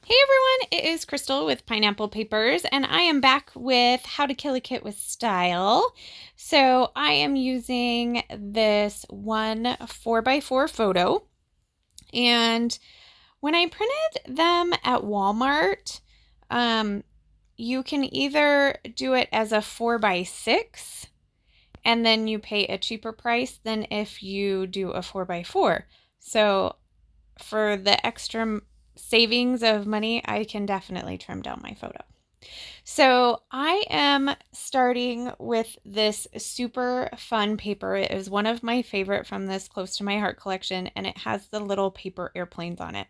Hey everyone, it is Crystal with Pineapple Papers, and I am back with How to Kill a Kit with Style. So I am using this one 4x4 photo, and when I printed them at Walmart, you can either do it as a 4x6, and then you pay a cheaper price than if you do a 4x4. So for the extra savings of money, I can definitely trim down my photo. So I am starting with this super fun paper. It is one of my favorite from this Close to My Heart collection, and it has the little paper airplanes on it.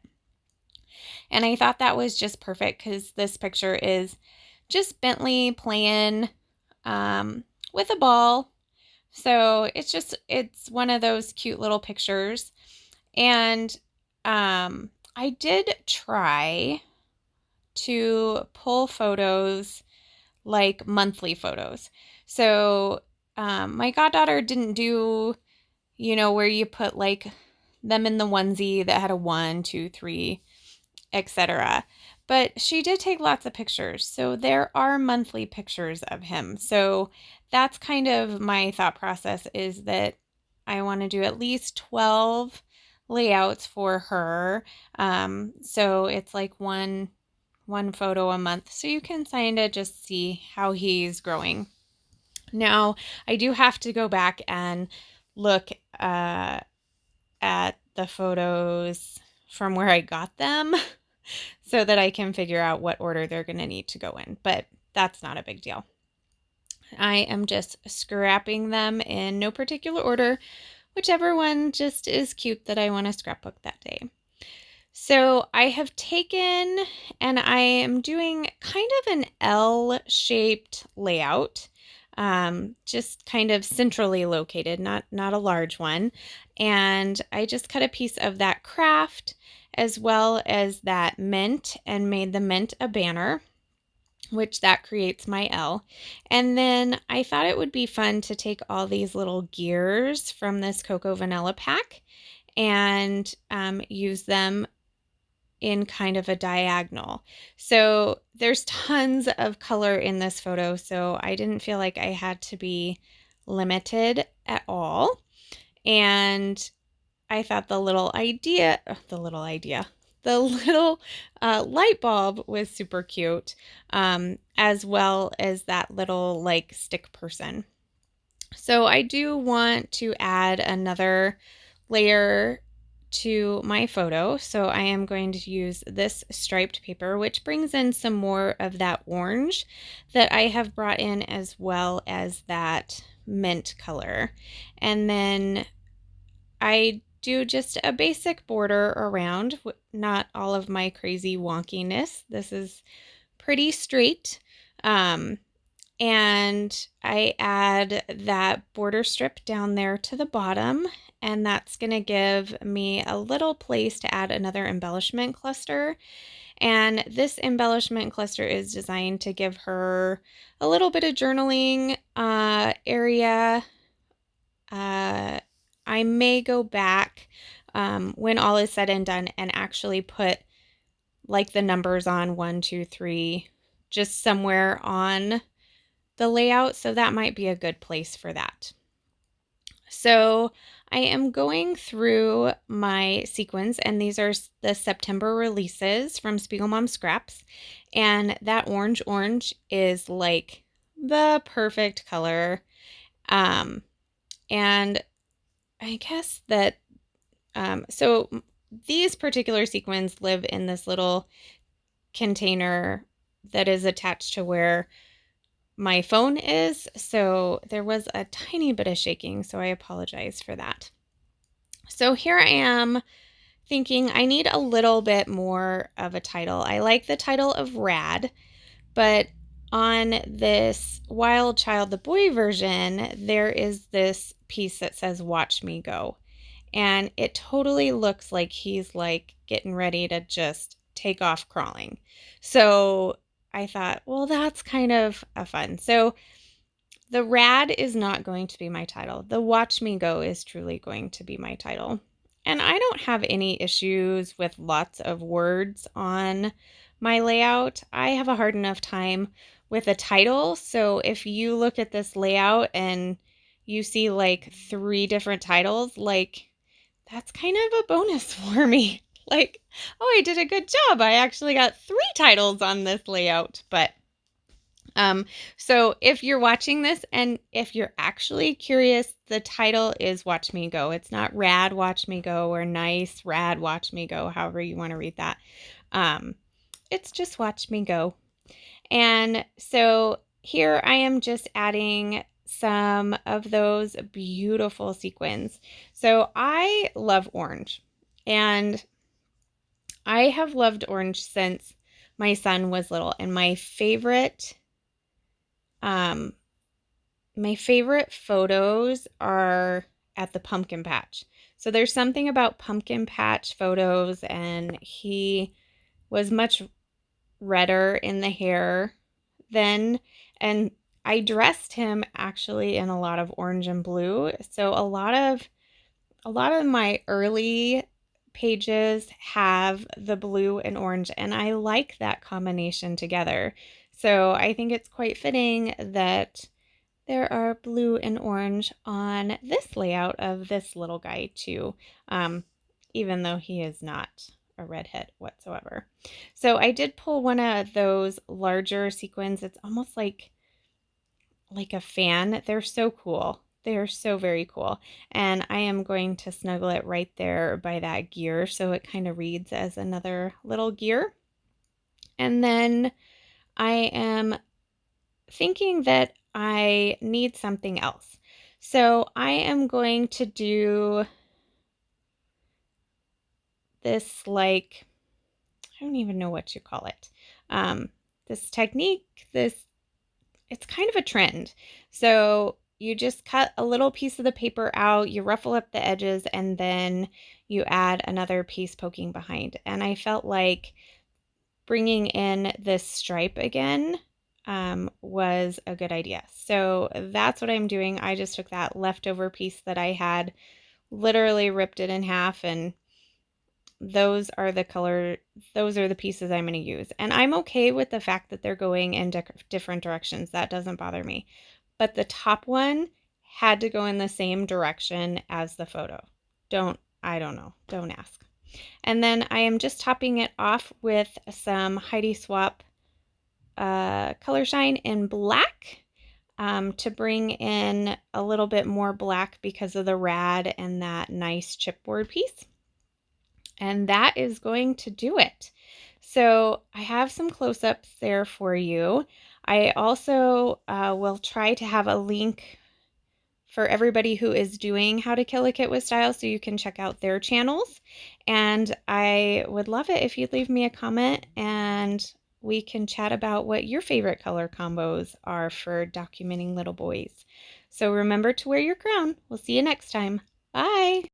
And I thought that was just perfect because this picture is just Bentley playing with a ball. So it's one of those cute little pictures. And I did try to pull photos, like monthly photos. So my goddaughter didn't do, where you put like them in the onesie that had a 1, 2, 3, etc. But she did take lots of pictures. So there are monthly pictures of him. So that's kind of my thought process, is that I want to do at least 12 layouts for her. So it's like one photo a month. So you can kind of just see how he's growing. Now, I do have to go back and look at the photos from where I got them so that I can figure out what order they're going to need to go in. But that's not a big deal. I am just scrapping them in no particular order, whichever one just is cute that I want to scrapbook that day. So I have taken, and I am doing kind of an L-shaped layout, just kind of centrally located, not a large one. And I just cut a piece of that craft as well as that mint and made the mint a banner, which that creates my L. And then I thought it would be fun to take all these little gears from this Cocoa Vanilla pack and use them in kind of a diagonal. So there's tons of color in this photo, so I didn't feel like I had to be limited at all. And I thought the little light bulb was super cute, as well as that little like stick person. So I do want to add another layer to my photo. So I am going to use this striped paper, which brings in some more of that orange that I have brought in, as well as that mint color. And then I do just a basic border around, not all of my crazy wonkiness. This is pretty straight. And I add that border strip down there to the bottom, and that's going to give me a little place to add another embellishment cluster. And this embellishment cluster is designed to give her a little bit of journaling area. I may go back when all is said and done and actually put like the numbers on 1, 2, 3, just somewhere on the layout. So that might be a good place for that. So I am going through my sequins, and these are the September releases from Spiegel Mom Scraps. And that orange is like the perfect color. And I guess that, so these particular sequins live in this little container that is attached to where my phone is. So there was a tiny bit of shaking, so I apologize for that. So here I am thinking I need a little bit more of a title. I like the title of Rad, but on this Wild Child the Boy version, there is this piece that says Watch Me Go. And it totally looks like he's like getting ready to just take off crawling. So I thought, well, that's kind of a fun. So the Rad is not going to be my title. The Watch Me Go is truly going to be my title. And I don't have any issues with lots of words on my layout. I have a hard enough time with a title. So if you look at this layout and you see like 3 different titles, like that's kind of a bonus for me. Like, oh, I did a good job. I actually got 3 titles on this layout. But so if you're watching this and if you're actually curious, the title is Watch Me Go. It's not Rad Watch Me Go or Nice Rad Watch Me Go, however you want to read that. It's just Watch Me Go. And so here I am just adding some of those beautiful sequins. So I love orange, and I have loved orange since my son was little, and um, my favorite photos are at the pumpkin patch. So there's something about pumpkin patch photos, and he was much redder in the hair then, and I dressed him actually in a lot of orange and blue. So a lot of my early pages have the blue and orange, and I like that combination together. So I think it's quite fitting that there are blue and orange on this layout of this little guy too, even though he is not a redhead whatsoever. So I did pull one of those larger sequins. It's almost like a fan. They're so cool. They are so very cool. And I am going to snuggle it right there by that gear so it kind of reads as another little gear. And then I am thinking that I need something else. So I am going to do this, like, I don't even know what you call it. This technique, it's kind of a trend. So you just cut a little piece of the paper out, you ruffle up the edges, and then you add another piece poking behind. And I felt like bringing in this stripe again was a good idea. So that's what I'm doing. I just took that leftover piece that I had, literally ripped it in half, and those are the pieces I'm going to use. And I'm okay with the fact that they're going in different directions. That doesn't bother me. But the top one had to go in the same direction as the photo. I don't know. Don't ask. And then I am just topping it off with some Heidi Swapp color shine in black to bring in a little bit more black because of the rad and that nice chipboard piece. And that is going to do it. So I have some close-ups there for you. I also will try to have a link for everybody who is doing How to Kill a Kit with Style so you can check out their channels. And I would love it if you'd leave me a comment and we can chat about what your favorite color combos are for documenting little boys. So remember to wear your crown. We'll see you next time. Bye!